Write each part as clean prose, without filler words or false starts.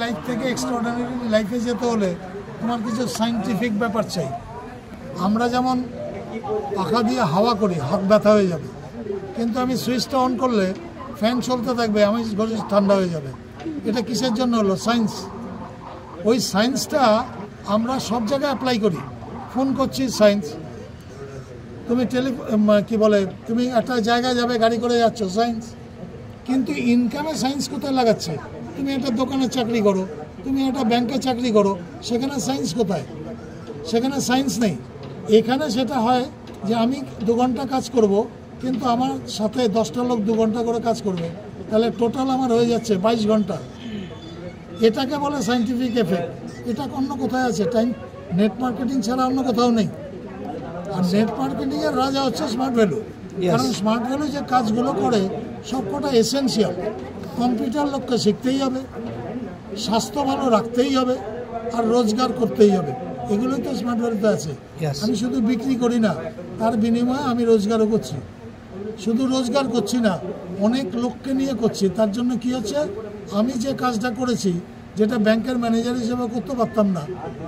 Life থেকে extraordinary লাইফে যেতে হলে তোমার কিছু সায়েন্টিফিক ব্যাপার চাই। আমরা যেমন পাখা দিয়ে হাওয়া করি, হাত ব্যথা হয়ে যাবে, কিন্তু আমি সুইচটা অন করলে ফ্যান চলতে থাকবে, আমি ঘরে ঠান্ডা হয়ে যাবে। এটা কিসের জন্য হলো? সায়েন্স। ওই সায়েন্সটা আমরা সব জায়গায় অ্যাপ্লাই করি। ফোন করছি, সায়েন্স। তুমি তুমি একটা জায়গায় যাবে, গাড়ি করে যাচ্ছ, সায়েন্স। কিন্তু ইনকামে সায়েন্স কোথায় লাগাচ্ছে? তুমি একটা দোকানে চাকরি করো, তুমি একটা ব্যাংকে চাকরি করো, সেখানে সায়েন্স কোথায়? সেখানে সায়েন্স নেই। এখানে সেটা হয় যে আমি 2 ঘন্টা কাজ করব, কিন্তু আমার সাথে 10টা লোক 2 ঘন্টা করে কাজ করবে, তাহলে টোটাল আমার হয়ে যাচ্ছে 22 ঘন্টা। এটাকে বলে সায়েন্টিফিক এফেক্ট। এটা অন্য কোথায় আছে? নেট মার্কেটিং ছাড়া অন্য কোথাও নেই। আর নেট মার্কেটিংয়ের রাজা হচ্ছে স্মার্ট ভ্যালু। কারণ স্মার্ট ভ্যালু যে কাজগুলো করে সবকটা এসেন্সিয়াল। কম্পিউটার লোককে শিখতেই হবে, স্বাস্থ্য ভালো রাখতেই হবে, আর রোজগার করতেই হবে। এগুলোই তো স্মার্ট ভ্যালুতে আছে। আমি শুধু বিক্রি করি না, তার বিনিময়ে আমি রোজগারও করছি। শুধু রোজগার করছি না, অনেক লোককে নিয়ে করছি। তার জন্য কি হচ্ছে, আমি যে কাজটা করেছি, যেটা ব্যাংকের ম্যানেজার হিসেবে করতে পারতাম না,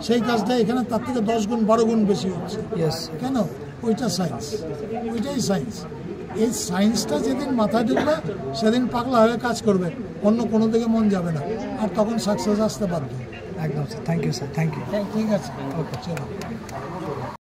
সেই কাজটা এখানে তার থেকে 10 গুণ 12 গুণ বেশি হচ্ছে। কেন? ওইটা সায়েন্স, ওইটাই সায়েন্স। এই সায়েন্সটা যেদিন মাথায় ঢুকবে, সেদিন পাগলা হয়ে কাজ করবে, অন্য কোনো দিকে মন যাবে না, আর তখন সাকসেস আসতে বাধ্য। একদম sir, thank you sir, thank you. ঠিক আছে, ওকে, চলো।